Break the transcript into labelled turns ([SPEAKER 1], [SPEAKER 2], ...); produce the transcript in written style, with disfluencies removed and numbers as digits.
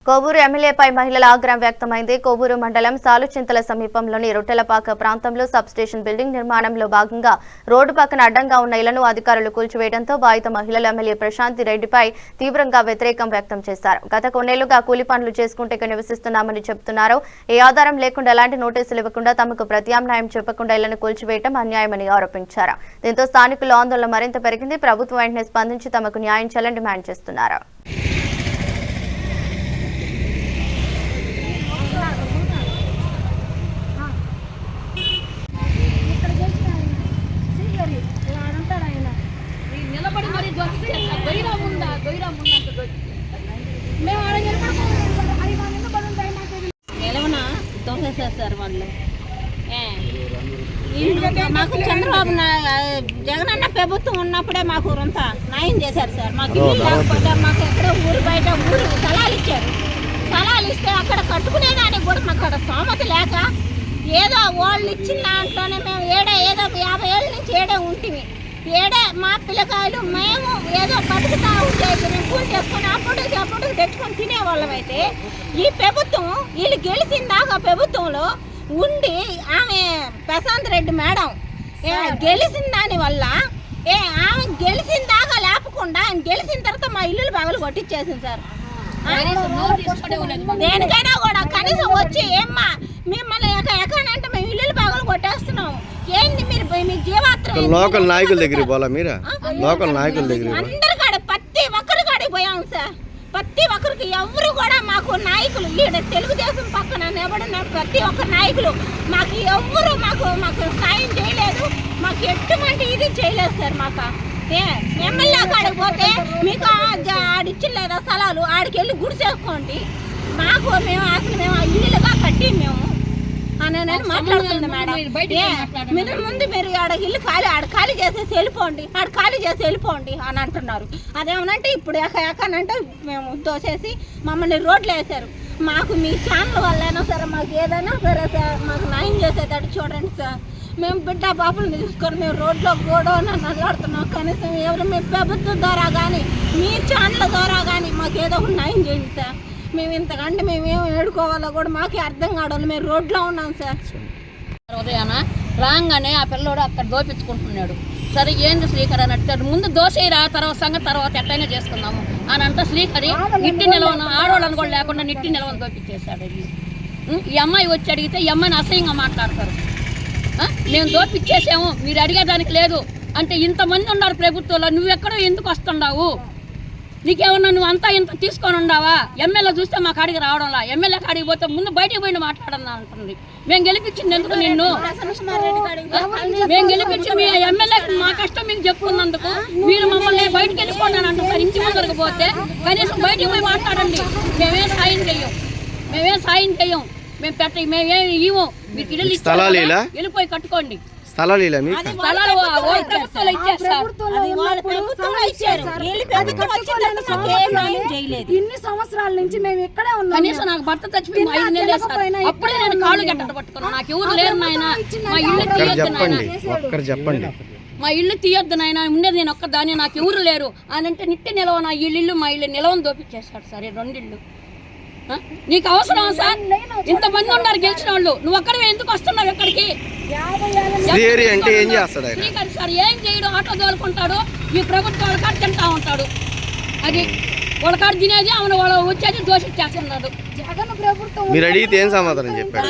[SPEAKER 1] కోవూరు ఎమ్మెల్యేపై మహిళల ఆగ్రహం వ్యక్తమైంది. కోవూరు మండలం సాలుచింతల సమీపంలోని రొట్టెలపాక ప్రాంతంలో సబ్స్టేషన్ బిల్డింగ్ నిర్మాణంలో భాగంగా రోడ్డు పక్కన అడ్డంగా ఉన్న ఇళ్లను అధికారులు కూల్చివేయడంతో బాధిత మహిళలు ఎమ్మెల్యే ప్రశాంతి రెడ్డిపై తీవ్రంగా వ్యతిరేకం వ్యక్తం చేశారు. గత కొన్నేళ్లుగా కూలి పనులు చేసుకుంటే ఇక్కడ నివసిస్తున్నామని చెబుతున్నారు. ఏ ఆధారం లేకుండా ఎలాంటి నోటీసులు ఇవ్వకుండా తమకు ప్రత్యామ్నాయం చెప్పకుండా ఇళ్లను కూల్చివేయడం అన్యాయమని ఆరోపించారు. దీంతో స్థానికుల ఆందోళన మరింత పెరిగింది. ప్రభుత్వం వెంటనే స్పందించి తమకు న్యాయం చేయాలని డిమాండ్ చేస్తున్నారు.
[SPEAKER 2] సార్ వాళ్ళు మాకు చంద్రబాబు జగనన్న ప్రభుత్వం ఉన్నప్పుడే మాకు అంతా న్యాయం చేశారు సార్. మాకు ఇల్లు లేకపోతే మాకు ఎక్కడో ఊరు బయట ఊరు స్థలాలు ఇచ్చారు. స్థలాలు ఇస్తే అక్కడ కట్టుకునేదానికి కూడా మాకు అక్కడ స్తోమత లేక ఏదో వాళ్ళు ఇచ్చిన దాంట్లోనే మేము ఏదో 50 ఏళ్ళ నుంచి ఉంటుంది. మా పిల్లకాయలు మేము ఏదో బతుకుతా ఉండేది. మేము పూలు చేసుకొని అప్పుడు తెచ్చుకొని తినేవాళ్ళం. అయితే ఈ ప్రభుత్వం వీళ్ళు గెలిచిన దాకా ప్రభుత్వంలో ఉండి ఆమె ప్రశాంత్ రెడ్డి మేడం గెలిచిన దానివల్ల ఆమె గెలిచిన దాకా లేపకుండా ఆయన గెలిచిన తర్వాత మా ఇల్లులు పగలు కొట్టించేసింది సార్. దేనికైనా కూడా కనీసం వచ్చి ఏమ్మా మిమ్మల్ని ఎక్కడంటే మేము ఇల్లులు పగలు కొట్టేస్తున్నాము, ఏంటి మీరు మీ జీవాత్రం
[SPEAKER 3] లోకల్ నాయకుల దగ్గర పోలా మీరు లోకల్ నాయకుల దగ్గర
[SPEAKER 2] అందరి కాడ ప్రతి ఒక్కరి కాడికి పోయాము సార్. ప్రతి ఒక్కరికి ఎవరు కూడా మాకు నాయకులు ఈడ తెలుగుదేశం పక్కన నిలబడిన ప్రతి ఒక్క నాయకులు మాకు ఎవరు మాకు సాయం చేయలేదు. మాకు ఎటువంటి ఇది చేయలేదు సార్. మాకు ఎమ్మెల్యే కాడికి పోతే మీకు ఆడిచ్చలేదా స్థలాలు, ఆడికి వెళ్ళి గుడి చేసుకోండి, మాకు మేము ఇల్లుగా కట్టి మేము అని మాట్లాడుతుంది మేడం. మీరు ముందు మీరు ఆడ ఇల్లు ఖాళీ చేసేసి వెళ్ళిపోండి అని అంటున్నారు. అదేమనంటే ఇప్పుడు ఎక్కనంటే మేము దోసేసి మమ్మల్ని రోడ్లు వేసారు. మాకు మీ ఛానల్ వల్లైనా సరే మాకు ఏదైనా సరే సార్ మాకు న్యాయం చేసేటట్టు చూడండి సార్. మేము బిడ్డ పాపలను తీసుకొని మేము రోడ్లో గోడౌన్ నల్లాడుతున్నాం. కనీసం ఎవరు మీ ప్రభుత్వం ద్వారా కానీ మీ ఛానల్ ద్వారా కానీ మాకు ఏదో ఒక న్యాయం చేయండి సార్. మేము ఇంతకంటే మేమేం ఏడుకోవాలో కూడా మాకే అర్థం కావడం. మేము రోడ్లో ఉన్నాం సార్.
[SPEAKER 4] ఉదయాన రాగానే ఆ పిల్లోడు అక్కడ దోపించుకుంటున్నాడు. సరే ఏంది శ్రీకర్ అని అట్టాడు. ముందు దోసేరా తర్వాత సంగతి తర్వాత ఎట్లయినా చేసుకుందాము అని అంతా శ్రీకరి నిట్టి నిలవను ఆడవాళ్ళని కూడా లేకుండా నిట్టి నిలవను దోపించేశాడు. ఈ అమ్మాయి వచ్చి అడిగితే ఈ అమ్మాయిని అసహ్యంగా మాట్లాడతారు. మేము దోపిచ్చేసాము మీరు అడిగేదానికి లేదు అంటే ఇంతమంది ఉన్నారు ప్రభుత్వంలో, నువ్వెక్కడో ఎందుకు వస్తున్నావు, నీకేమన్నా నువ్వు అంతా ఇంత తీసుకొని ఉండవా, ఎమ్మెల్యే చూస్తే మా కాడికి రావడంలా, ఎమ్మెల్యే కాడికి పోతే ముందు బయటికి పోయిన మాట్లాడన్నా అంటుంది. మేము గెలిపించింది ఎందుకు నిన్ను, మేము గెలిపించి మీ ఎమ్మెల్యేకి మా కష్టం మీకు చెప్పుకున్నందుకు మీరు మమ్మల్ని బయటకు వెళ్ళిపోండి అంటున్నారు. ఇంటి ముందరకు పోతే కనీసం బయటికి పోయి మాట్లాడండి. మేమేం సాయం చెయ్యం మేమేం ఇవ్వం. మీకు ఇల్లు వెళ్ళిపోయి కట్టుకోండి.
[SPEAKER 5] ఇన్ని సంవత్సరాల నుంచి మేము ఇక్కడే ఉన్నాం.
[SPEAKER 4] కనీసం నాకు భర్త చచ్చిపోయింది అప్పుడే నేను కాళ్ళు గట్ట పట్టుకున్నాను. నాకు ఎవరు లేరు నాయన, మా ఇల్లు తీయొద్దు నాయన, మా ఇల్లు తీయొద్దు నాయన, ఉండేది నేను ఒక్కదాన్ని, నాకు ఎవరు లేరు అని అంటే నిట్టి నిలవన ఇల్లు మా ఇల్లు నిలవని దోపించేస్తాడు సార్. ఈ 2 ఇళ్ళు నీకు అవసరం సార్? ఇంతమంది ఉన్నారు గెలిచిన వాళ్ళు, నువ్వు ఒక్కడే ఎందుకు వస్తున్నావు ఇక్కడికి? శ్రీకర్ సార్ ఏం చేయడు, ఆటో తోలుకుంటాడు, ఈ ప్రభుత్వం వాళ్ళ కాడ తింటా ఉంటాడు. అది వాళ్ళ కాడ తినేది ఆమె వాళ్ళు వచ్చేది దోషిచ్చేస్తున్నాడు.
[SPEAKER 3] మీరు అడిగితే ఏం సమాధానం చెప్పారు?